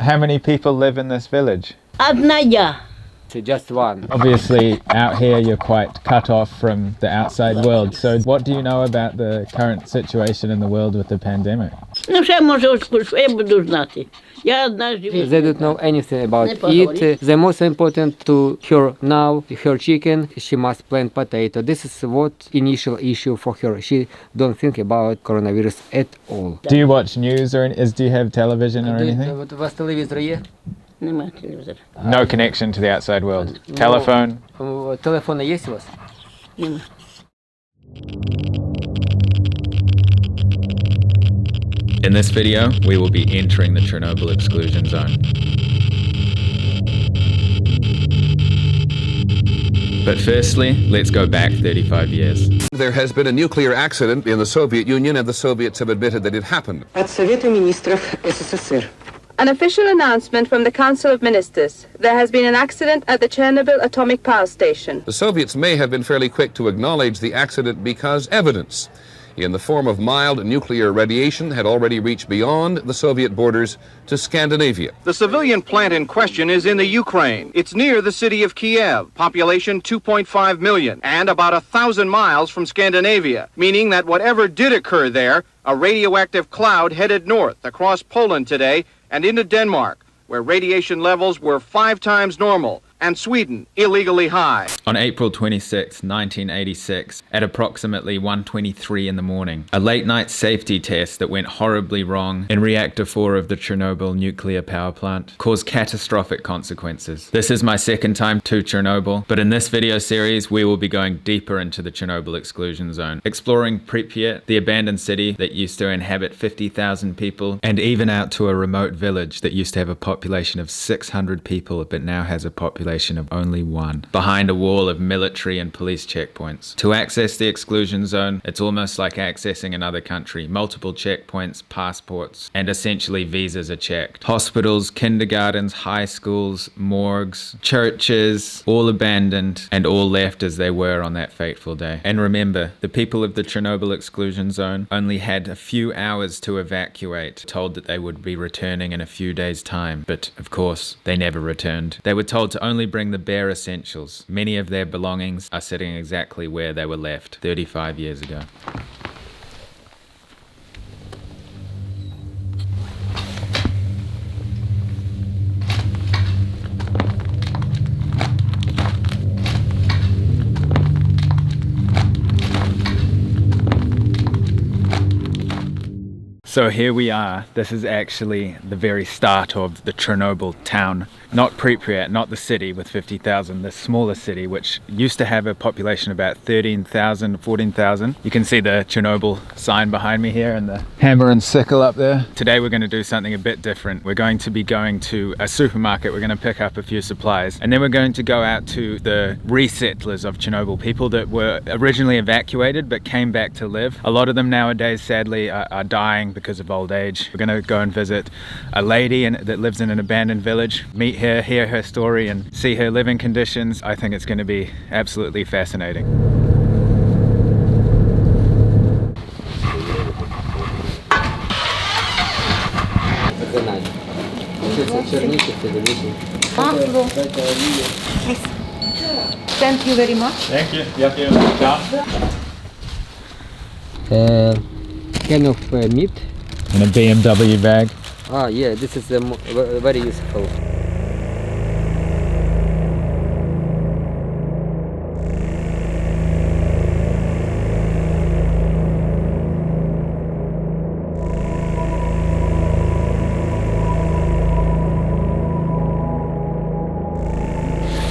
How many people live in this village? Одна я. Just one. Obviously, out here you're quite cut off from the outside world. So what do you know about the current situation in the world with the pandemic? Ну, ще може, що я буду знати. Я одна живу. They don't know anything about Не it. поговорить. The most important to her now, her chicken, she must plant potato. This is what initial issue for her. She don't think about coronavirus at all. Do you watch news or do you have television or anything? У вас телевізор є? Нема телевізора. No connection to the outside world. Telephone? Телефони є у вас? Нема. In this video, we will be entering the Chernobyl Exclusion Zone. But firstly, let's go back 35 years. There has been a nuclear accident in the Soviet Union, and the Soviets have admitted that it happened. От Совета министров СССР. An official announcement from the Council of Ministers. There has been an accident at the Chernobyl atomic power station. The Soviets may have been fairly quick to acknowledge the accident because evidence in the form of mild nuclear radiation had already reached beyond the Soviet borders to Scandinavia. The civilian plant in question is in the Ukraine. It's near the city of Kiev, population 2.5 million, and about 1,000 miles from Scandinavia, meaning that whatever did occur there, a radioactive cloud headed north across Poland today and into Denmark, where radiation levels were 5 times normal, and Sweden illegally high. On April 26, 1986, at approximately 1:23 in the morning, a late-night safety test that went horribly wrong in Reactor 4 of the Chernobyl nuclear power plant caused catastrophic consequences. This is my second time to Chernobyl, but in this video series, we will be going deeper into the Chernobyl Exclusion Zone, exploring Pripyat, the abandoned city that used to inhabit 50,000 people, and even out to a remote village that used to have a population of 600 people, but now has a population of only 1, behind a wall of military and police checkpoints. To access the exclusion zone, it's almost like accessing another country. Multiple checkpoints, passports, and essentially visas are checked. Hospitals, kindergartens, high schools, morgues, churches, all abandoned and all left as they were on that fateful day. And remember, the people of the Chernobyl exclusion zone only had a few hours to evacuate, told that they would be returning in a few days' time. But of course, they never returned. They were told to only bring the bare essentials. Many of their belongings are sitting exactly where they were left 35 years ago. So here we are. This is actually the very start of the Chernobyl town. Not Pripyat, not the city with 50,000, the smaller city which used to have a population of about 13,000, 14,000. You can see the Chernobyl sign behind me here and the hammer and sickle up there. Today we're going to do something a bit different. We're going to be going to a supermarket. We're going to pick up a few supplies and then we're going to go out to the resettlers of Chernobyl, people that were originally evacuated but came back to live. A lot of them nowadays sadly are dying because of old age. We're going to go and visit a lady that lives in an abandoned village, meet her, hear her story and see her living conditions. I think it's going to be absolutely fascinating. Thank you very much. Thank you. Can of meat. In a BMW bag. Yeah, this is very useful.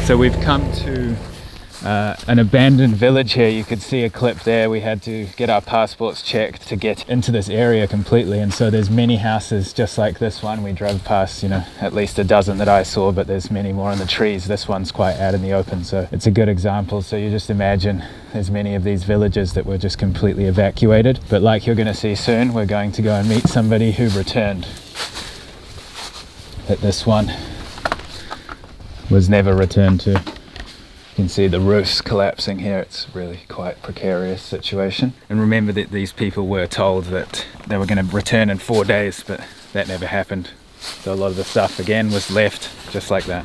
So we've come to an abandoned village here. You could see a clip there. We had to get our passports checked to get into this area completely, and so there's many houses just like this one. We drove past, at least a dozen that I saw, but there's many more in the trees. This one's quite out in the open, so it's a good example. So you just imagine there's many of these villages that were just completely evacuated, but like you're going to see soon, we're going to go and meet somebody who returned. But this one was never returned to. You can see the roofs collapsing here. It's really quite precarious situation. And remember that these people were told that they were going to return in 4 days, but that never happened. So a lot of the stuff again was left just like that.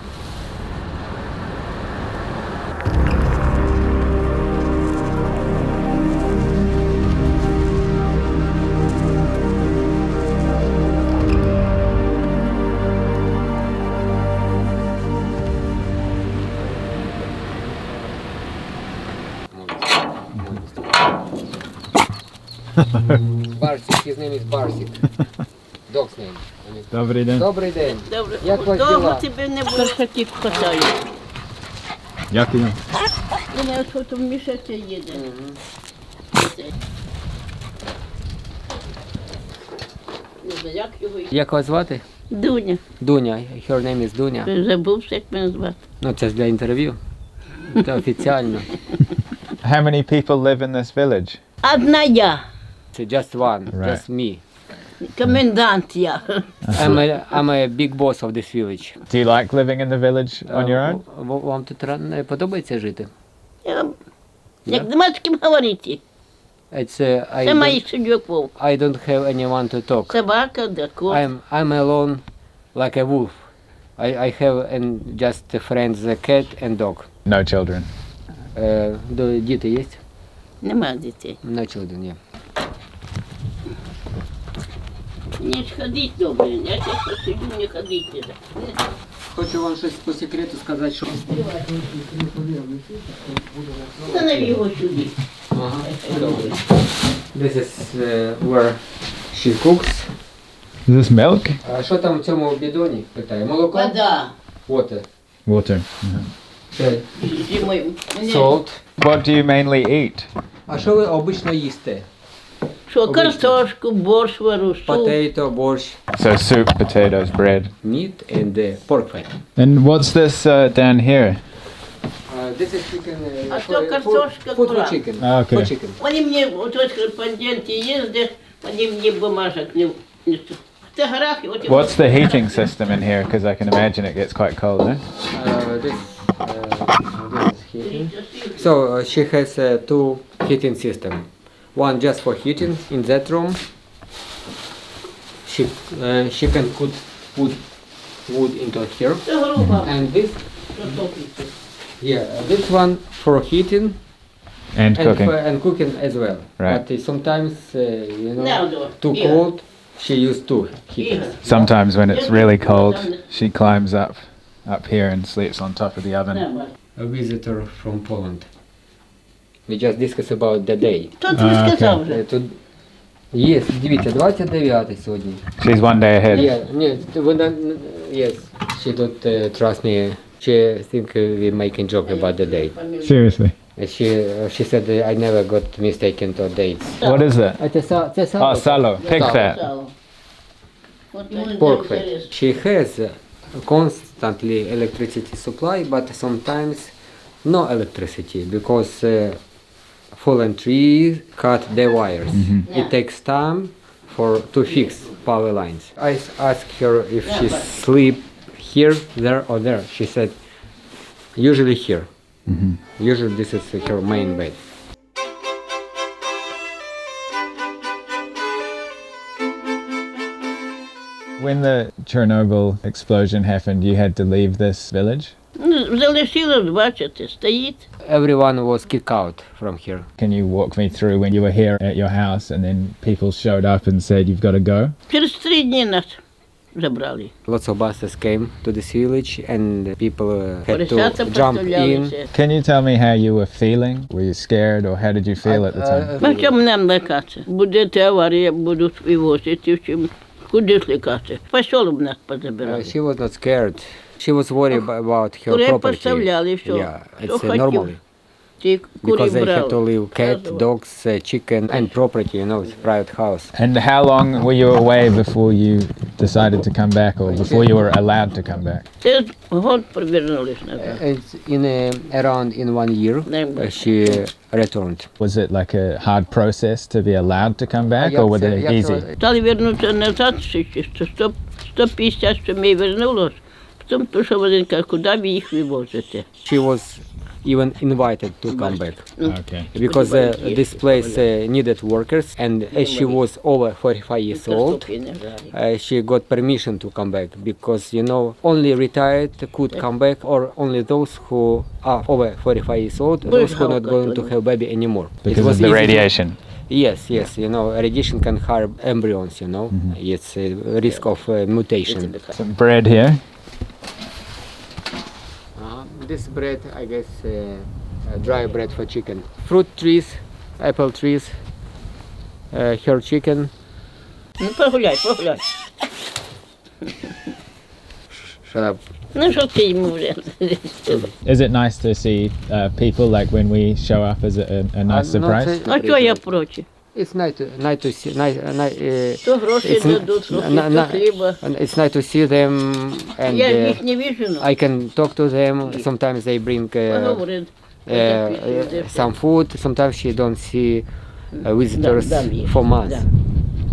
Barzik, his name is Barzik. Dog's name. Добрий день. Добрий день. Добре. Як вас Довго діла? тебе не першаків хватає. Дякую. Мене тут в мішечі їде. Не знаю, як його. Як вас звати? Дуня. Дуня. Her name is Дуня. Ти забувся, як мене звати. Ну, це ж для інтерв'ю. Це офіціально. How many people live in this village? Одна я. Це just one, Right. just me. Комендант я. I'm a big boss of this village. Do you like living in the village on your own? Вам тут не подобається жити? Як нема з ким говорити. Це Це моїх судьоков. I don't have anyone to talk. Собака, да кот. I'm alone like a wolf. I have just friends, a cat and dog. No children. Діти є? Нема дітей. No children, yeah. Не ж ходить добре. Я тебе посидю, не ходить. Хочу вам щось по секрету сказати, що... Станови його сюди. This is where she cooks. Is this milk? А що там в цьому бідоні? Питає. Молоко? Вода. Water. Water. Це Зимою. salt. What do you mainly eat? А що ви обично їсте? Що, картошку, борщ вару, суп. Potato, борщ, So soup, potatoes, bread. meat and pork fat. And what's this down here? This is chicken. А то картошка, Food for краб. chicken. Ah, okay. For chicken. Вони мені, от кореспонденти їздять, вони мені бумажок не фотографії. What's the heating system in here? Because I can imagine it gets quite cold, eh? This is heating. So she has two heating system. One just for heating in that room. She can put wood into here. Це груба. And this, this one for heating And cooking. and cooking as well. Right. But sometimes No, too yeah. cold. She used two heaters. Sometimes when it's really cold, she climbs up here and sleeps on top of the oven. A visitor from Poland. We just discussed about the day. Хто тобі сказав вже? Тут є, дивіться, 29 сьогодні. She's one day ahead. Yeah, ні, вона, yes, she don't trust me. She think we making joke about the day. Seriously. She said I never got mistaken to dates. What is it? Це сало. Oh, salo. Pig Salo. fat. Pork fat. She has constantly electricity supply, but sometimes no electricity because fallen trees cut the wires. It takes time to fix power lines. I asked her if she sleep here, there or there. She said usually here. Usually this is her main bed. When the Chernobyl explosion happened, you had to leave this village? Залишилось, бачите, стоїть. Everyone was kicked out from here. Can you walk me through when you were here at your house and then people showed up and said you've got to go? Через 3 дні нас забрали. Lots of buses came to this village and people had Поросята to jump in. поставлялися. Can you tell me how you were feeling? Were you scared or how did you feel at the time? На чому нам лякатися? Буде аварія, будуть вивозити, чим. Куди ж лякатися? Поселок нас позабирали. She was not scared. She was worried about her Курей property. поставляли, все. Yeah, Що it's хотів. normally Ті курі because they had to брали. leave cat, dogs, chicken and property, it's private house. And how long were you away before you decided to come back or before you were allowed to come back? Це год повернулись назад. It's around in 1 year she returned. Was it like a hard process to be allowed to come back or were they easy? Стали вернутися назад, 150 сімей вернулось. Потім пішов один, каже, куди ви їх вивозите? She was even invited to come back. Okay. Because this place needed workers, and as she was over 45 years old, she got permission to come back, because only retired could come back, or only those who are over 45 years old, those who are not going to have baby anymore. Because of the radiation. Yes, radiation can harm embryons, it's a risk of mutation. Some bread here. This bread, I guess, dry bread for chicken. Fruit trees, apple trees, her chicken. Погуляй. Shut up. Ну що ти йому вже? Is it nice to see people like when we show up as a nice surprise? А чого я проти? It's nice to see. То гроші дадуть, то хліба. It's nice to see them, and Я їх не вижу, ну. I can talk to them. Sometimes they bring Поговорить. some food. Sometimes you don't see visitors Да. for months.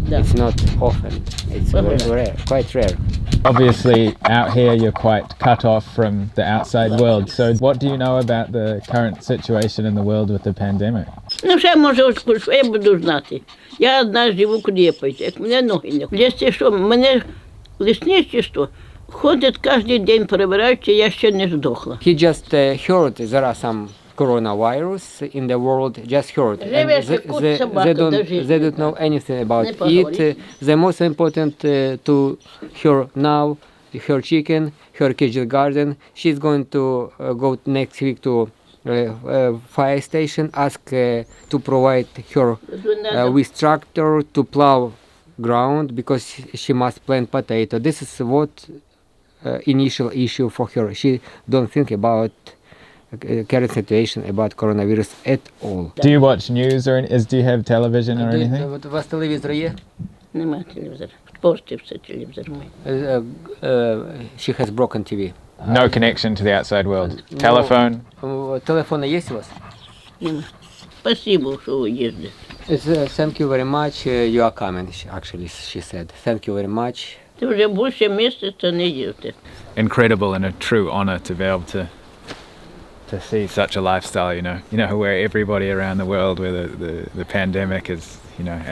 Да. It's not often. It's rare, quite rare. Obviously, out here you're quite cut off from the outside world. So, what do you know about the current situation in the world with the pandemic? Ну, ще може, що я буду знати. Я одна живу Клєпається, як мене ноги не. Лісі, що, мене лісничество ходить кожен день, перебираючи, я ще не здохла. He just heard there are some coronavirus in the world. Just heard. And they don't know anything about it. The most important to her now, her chicken, her kitchen garden. She's going to go next week to fire station, ask to provide her with tractor to plow ground, because she must plant potato. This is what initial issue for her. She don't think about current situation about coronavirus at all. Do you watch news or do you have television or anything? У вас телевізор є? Нема телевізора. Спорти все телевізор мій. She has broken TV. No connection to the outside world. Telephone? Телефон є у вас? Нема. Спасибо, що ви їздите. Thank you very much. You are coming, actually, she said. Thank you very much. Ти вже більше місяця не їздите. Incredible and a true honor to be able to see such a lifestyle, where everybody around the world, where the pandemic is,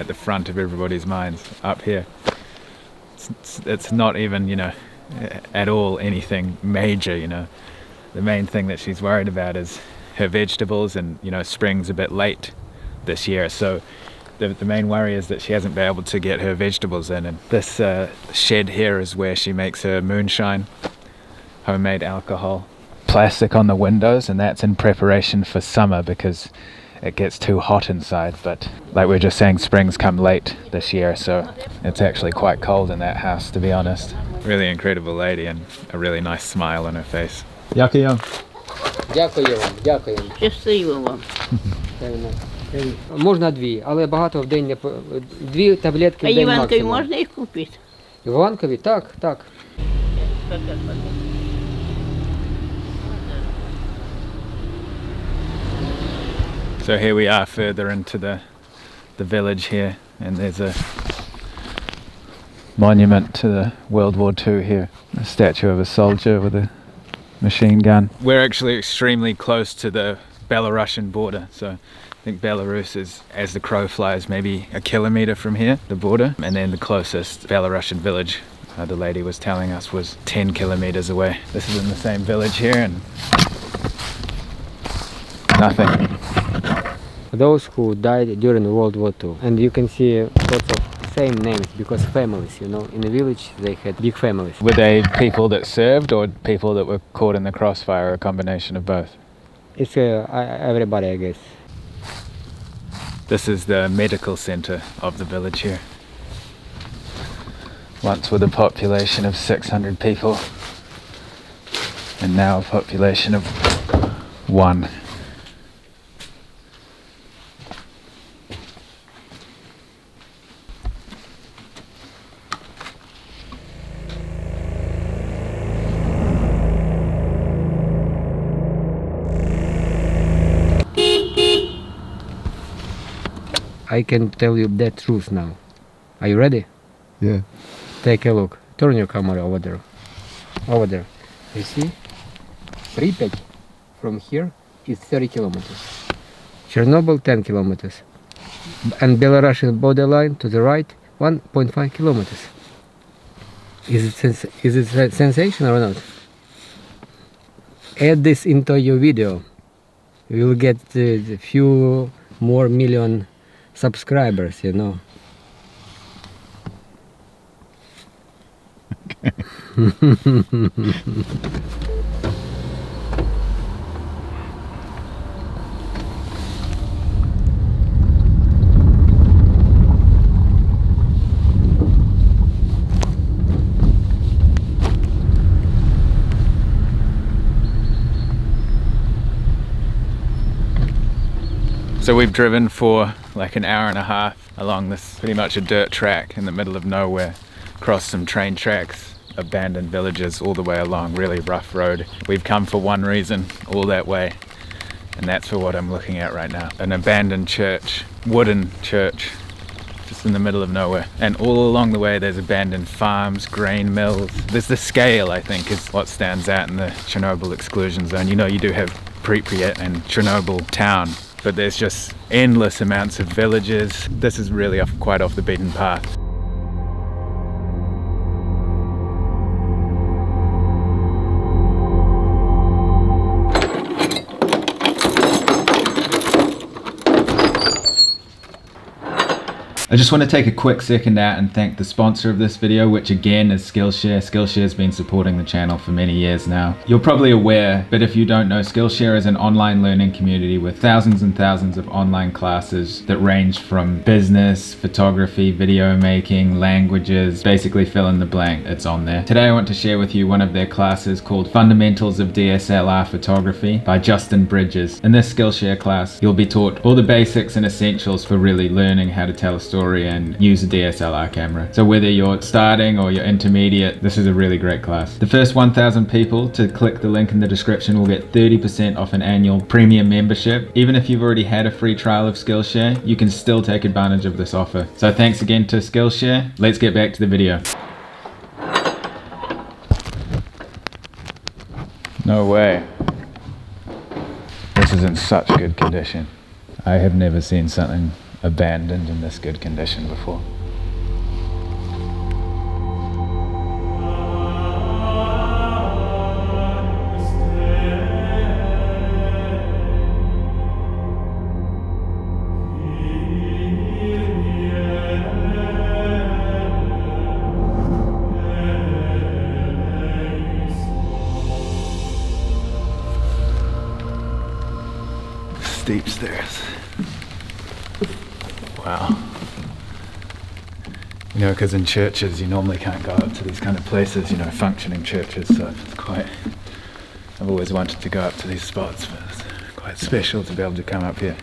at the front of everybody's minds. Up here, it's not even, at all anything major, The main thing that she's worried about is her vegetables, and, spring's a bit late this year, so the main worry is that she hasn't been able to get her vegetables in, and this shed here is where she makes her moonshine, homemade alcohol. Plastic on the windows, and that's in preparation for summer because it gets too hot inside. But like we were just saying, spring's come late this year, so it's actually quite cold in that house, to be honest. Really incredible lady, and a really nice smile on her face. Дякую. Дякую. Щасливо вам. Можна дві, але багато в день не дві таблетки А в день Іванкові максимум. можна їх купити? Іванкові? Так. So here we are further into the village here, and there's a monument to the World War II here, a statue of a soldier with a machine gun. We're actually extremely close to the Belarusian border, so I think Belarus is, as the crow flies, maybe a kilometer from here, the border, and then the closest Belarusian village, the lady was telling us, was 10 kilometers away. This is in the same village here, and nothing. Those who died during World War II, and you can see lots of same names because families, in the village they had big families. Were they people that served or people that were caught in the crossfire, or a combination of both? It's everybody, I guess. This is the medical center of the village here. Once with a population of 600 people, and now a population of 1. I can tell you the truth now. Are you ready? Yeah. Take a look. Turn your camera over there. Over there. You see? Pripyat from here is 30 kilometers. Chernobyl 10 kilometers. And Belarusian borderline to the right 1.5 kilometers. Is it sensational or not? Add this into your video. You will get a few more million subscribers, you know. So we've driven for like an hour and a half along this pretty much a dirt track in the middle of nowhere, crossed some train tracks, abandoned villages all the way along, really rough road. We've come for one reason all that way, and that's for what I'm looking at right now. An abandoned church, wooden church, just in the middle of nowhere. And all along the way there's abandoned farms, grain mills. There's the scale, I think, is what stands out in the Chernobyl Exclusion Zone. You know, you do have Pripyat and Chernobyl town, but there's just endless amounts of villages. This is really quite off the beaten path. I just want to take a quick second out and thank the sponsor of this video, which again is Skillshare. Skillshare has been supporting the channel for many years now. You're probably aware, but if you don't know, Skillshare is an online learning community with thousands and thousands of online classes that range from business, photography, video making, languages, basically fill in the blank, it's on there. Today I want to share with you one of their classes called Fundamentals of DSLR Photography by Justin Bridges. In this Skillshare class, you'll be taught all the basics and essentials for really learning how to tell a story and use a DSLR camera. So whether you're starting or you're intermediate, this is a really great class. The first 1,000 people to click the link in the description will get 30% off an annual premium membership. Even if you've already had a free trial of Skillshare, you can still take advantage of this offer. So thanks again to Skillshare. Let's get back to the video. No way. This is in such good condition. I have never seen something abandoned in this good condition before. Steep stairs. Wow. You know, because in churches you normally can't go up to these kind of places, you know, functioning churches, so it's quite, I've always wanted to go up to these spots, but it's quite special to be able to come up here.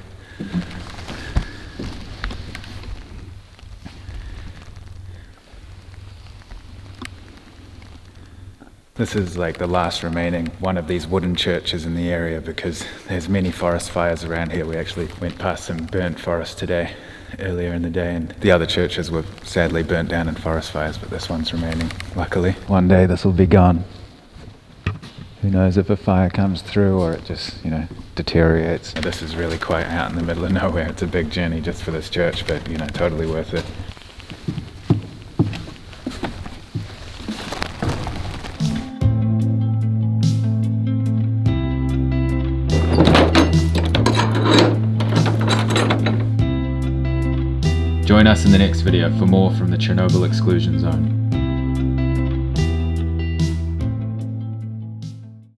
This is like the last remaining one of these wooden churches in the area because there's many forest fires around here. We actually went past some burnt forest today, earlier in the day, and the other churches were sadly burnt down in forest fires, but this one's remaining, luckily. One day this will be gone. Who knows if a fire comes through or it just, you know, deteriorates. This is really quite out in the middle of nowhere. It's a big journey just for this church, but, you know, totally worth it. Join us in the next video for more from the Chernobyl Exclusion Zone.